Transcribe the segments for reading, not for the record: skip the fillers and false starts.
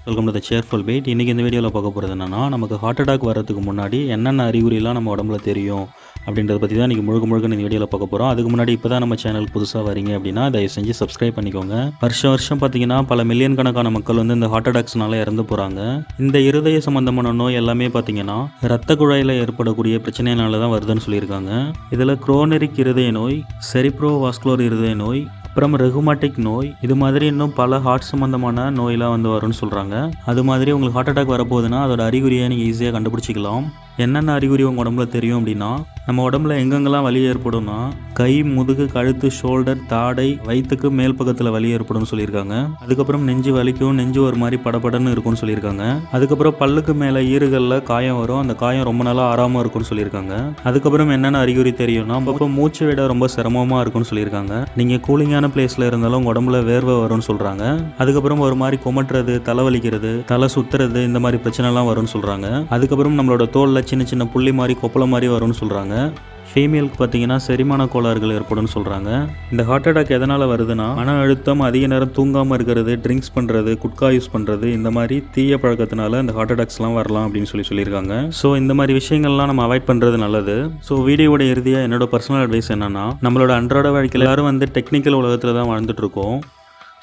Welcome to the cheerful beat. இன்றைக்கி இந்த வீடியோவில் பார்க்க போகிறது என்னென்னா, நமக்கு ஹார்ட் அட்டாக் வரதுக்கு முன்னாடி என்னென்ன அறிகுறிலாம் நம்ம உடம்புல தெரியும் அப்படின்றத பற்றி தான் இன்றைக்கி முழுக்க இந்த வீடியோவில் பார்க்க போகிறோம். அதுக்கு முன்னாடி இப்போ தான் நம்ம சேனலுக்கு புதுசாக வரீங்க அப்படின்னா தயவு செஞ்சு சப்ஸ்கிரைப் பண்ணிக்கோங்க. வருஷம் பார்த்திங்கன்னா பல மில்லியன் கணக்கான மக்கள் வந்து இந்த ஹார்ட் அட்டாக்ஸ்னால இறந்து போகிறாங்க. இந்த இருதய சம்மந்தமான நோய் எல்லாமே பார்த்திங்கன்னா ரத்த குழாயில் ஏற்படக்கூடிய பிரச்சனைனால தான் வருதுன்னு சொல்லியிருக்காங்க. இதில் குரோனரிக் இருதய நோய், செரிப்ரோ வாஸ்குலர் இருதய நோய், அப்புறம் ரெகுமாட்டிக் நோய், இது மாதிரி இன்னும் பல ஹார்ட் சம்மந்தமான நோயெலாம் வந்து வரும்னு சொல்கிறாங்க. அது மாதிரி உங்களுக்கு ஹார்ட் அட்டாக் வரப்போகுதுன்னா அதோட அறிகுறியை நீங்கள் ஈஸியாக கண்டுபிடிச்சிக்கலாம். என்னென்ன அறிகுறி உங்கள் உடம்புல தெரியும் அப்படின்னா, நம்ம உடம்புல எங்கெங்கெல்லாம் வலி ஏற்படும்னா கை, முதுகு, கழுத்து, ஷோல்டர், தாடை, வயிற்றுக்கு மேல் பக்கத்தில் வலி ஏற்படும்னு சொல்லியிருக்காங்க. அதுக்கப்புறம் நெஞ்சு வலிக்கும், நெஞ்சு ஒரு மாதிரி படபடன்னு இருக்கும்னு சொல்லியிருக்காங்க. அதுக்கப்புறம் பல்லுக்கு மேலே ஈறுகளில் காயம் வரும், அந்த காயம் ரொம்ப நாளாக ஆறாமல் இருக்கும்னு சொல்லியிருக்காங்க. அதுக்கப்புறம் என்னென்ன அறிகுறி தெரியும்னா, அப்போ மூச்சு விட ரொம்ப சிரமமாக இருக்கும்னு சொல்லியிருக்காங்க. நீங்கள் கூலிங்கான பிளேஸில் இருந்தாலும் உங்கள் உடம்புல வேர்வை வரும்னு சொல்கிறாங்க. அதுக்கப்புறம் ஒரு மாதிரி குமட்டுறது, தலைவலிக்கிறது, தலை சுற்றுறது, இந்த மாதிரி பிரச்சனைலாம் வரும்னு சொல்கிறாங்க. அதுக்கப்புறம் நம்மளோட தோலில் சின்ன சின்ன புள்ளி மாதிரி கொப்பளை மாதிரி வரும்னு சொல்கிறாங்க. ஃபீமேலுக்கு பார்த்தீங்கன்னா செரிமான கோளாறுகள் ஏற்படும்னு சொல்கிறாங்க. இந்த ஹார்ட் அட்டாக் எதனால் வருதுன்னா, மன அழுத்தம், அதிக நேரம் தூங்காமல் இருக்கிறது, ட்ரிங்க்ஸ் பண்ணுறது, குட்கா யூஸ் பண்ணுறது, இந்த மாதிரி தீய பழக்கத்தினால இந்த ஹார்ட் அட்டாக்ஸ்லாம் வரலாம் அப்படின்னு சொல்லியிருக்காங்க. ஸோ இந்த மாதிரி விஷயங்கள்லாம் நம்ம அவாய்ட் பண்ணுறது நல்லது. ஸோ வீடியோட இறுதியாக என்னோட பர்சனல் அட்வைஸ் என்னன்னா, நம்மளோட அன்றாட வாழ்க்கையில் எல்லாரும் வந்து டெக்னிக்கல் உலகத்தில் தான் வாழ்ந்துட்டு இருக்கோம்.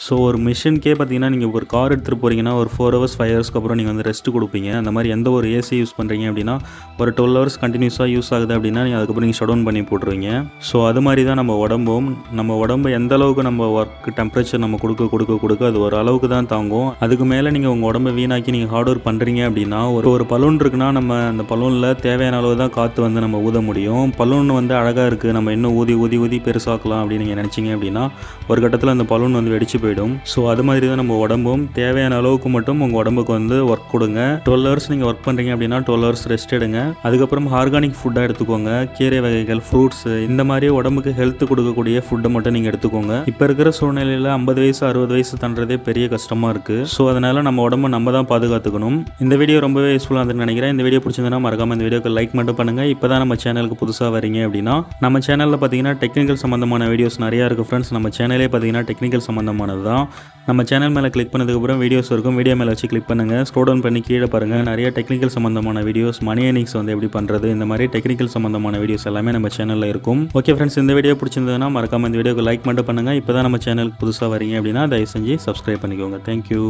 ஸோ ஒரு மிஷின்கே பார்த்தீங்கன்னா, நீங்கள் ஒரு கார் எடுத்துகிட்டு போகிறீங்கன்னா ஒரு 4 hours 5 hours அப்புறம் நீங்கள் வந்து ரெஸ்ட் கொடுப்பீங்க. அந்த மாதிரி எந்த ஒரு ஏசி யூஸ் பண்ணுறீங்க அப்படின்னா ஒரு 12 hours கண்டினியூஸாக யூஸ் ஆகுது அப்படின்னா நீங்கள் அதுக்கப்புறம் நீங்கள் ஷட் டவுன் பண்ணி போட்டுருவீங்க. ஸோ அது மாதிரி தான் நம்ம உடம்பும். நம்ம உடம்பு எந்த அளவுக்கு நம்ம ஒர்க் டெம்பரேச்சர் நம்ம கொடுக்க அது ஒரு அளவுக்கு தான் தாங்கும். அதுக்கு மேலே நீங்கள் உங்கள் உடம்பை வீணாக்கி நீங்கள் ஹார்ட் ஒர்க் பண்ணுறீங்க அப்படின்னா, ஒரு பலூன் இருக்குன்னா நம்ம அந்த பலூனில் தேவையான அளவு தான் காற்று வந்து நம்ம ஊத முடியும். பலூன் வந்து அழகாக இருக்குது, நம்ம இன்னும் ஊதி பெருசாக்கலாம் அப்படின்னு நீங்கள் நினச்சிங்க அப்படின்னா ஒரு கட்டத்தில் அந்த பலூன் வந்து வெடிச்சு போயிடும். ஸோ அது மாதிரி தான் நம்ம உடம்பும். தேவையான அளவுக்கு மட்டும் உங்கள் உடம்புக்கு வந்து ஒர்க் கொடுங்க. 12 hours நீங்கள் ஒர்க் பண்ணுறீங்க அப்படின்னா 12 hours ரெஸ்ட் எடுங்க. அதுக்கப்புறம் ஆர்கானிக் ஃபுட்டாக எடுத்துக்கோங்க. கீரை வகைகள், ஃப்ரூட்ஸ், இந்த மாதிரி உடம்புக்கு ஹெல்த் கொடுக்கக்கூடிய ஃபுட்டை மட்டும் நீங்கள் எடுத்துக்கோங்க. இப்போ இருக்கிற சூழ்நிலையில் 50 வயசு 60 வயசு தாண்டதே பெரிய கஷ்டமாக இருக்குது. ஸோ அதனால் நம்ம உடம்பை நம்ம தான் பாதுகாத்துக்கணும். இந்த வீடியோ ரொம்பவே யூஸ்ஃபுல்லாக இருந்துன்னு நினைக்கிறேன். இந்த வீடியோ பிடிச்சிருந்தா மறக்காம இந்த வீடியோக்கு லைக் மட்டும் பண்ணுங்கள். இப்போ தான் நம்ம சேனலுக்கு புதுசாக வரீங்க அப்படின்னா, நம்ம சேனலில் பார்த்தீங்கன்னா டெக்னிக்கல் சம்மந்தமான வீடியோஸ் நிறையா இருக்குது ஃப்ரெண்ட்ஸ். நம்ம சேனலே பார்த்தீங்கன்னா டெக்னிக்கல் சம்மந்தமானது தான். நம்ம சேனல் மேலே கிளிக் பண்ணதுக்கப்புறம் வீடியோஸ் இருக்கும். வீடியோ மேலே வச்சு கிளிக் பண்ணுங்கள். ஸ்க்ரோல் டவுன் பண்ணி கீழே பாருங்கள். நிறைய டெக்னிக்கல் சம்மந்தமான வீடியோஸ், மணி ஏர்னிங்ஸ் வந்து எப்படி பண்ணுறது, இந்த மாதிரி டெக்னிக்கல் சம்மந்தமான வீடியோஸ் எல்லாமே நம்ம சேனலில் இருக்கும். ஓகே ஃப்ரெண்ட்ஸ், இந்த வீடியோ பிடிச்சிருந்ததுன்னா மறக்காம இந்த வீடியோக்கு லைக் மட்டும் பண்ணுங்கள். இப்போ தான் நம்ம சேனலுக்கு புதுசாக வரீங்க அப்படின்னா தயவு செஞ்சு சப்ஸ்கிரைப் பண்ணிக்கோங்க. தேங்க்யூ.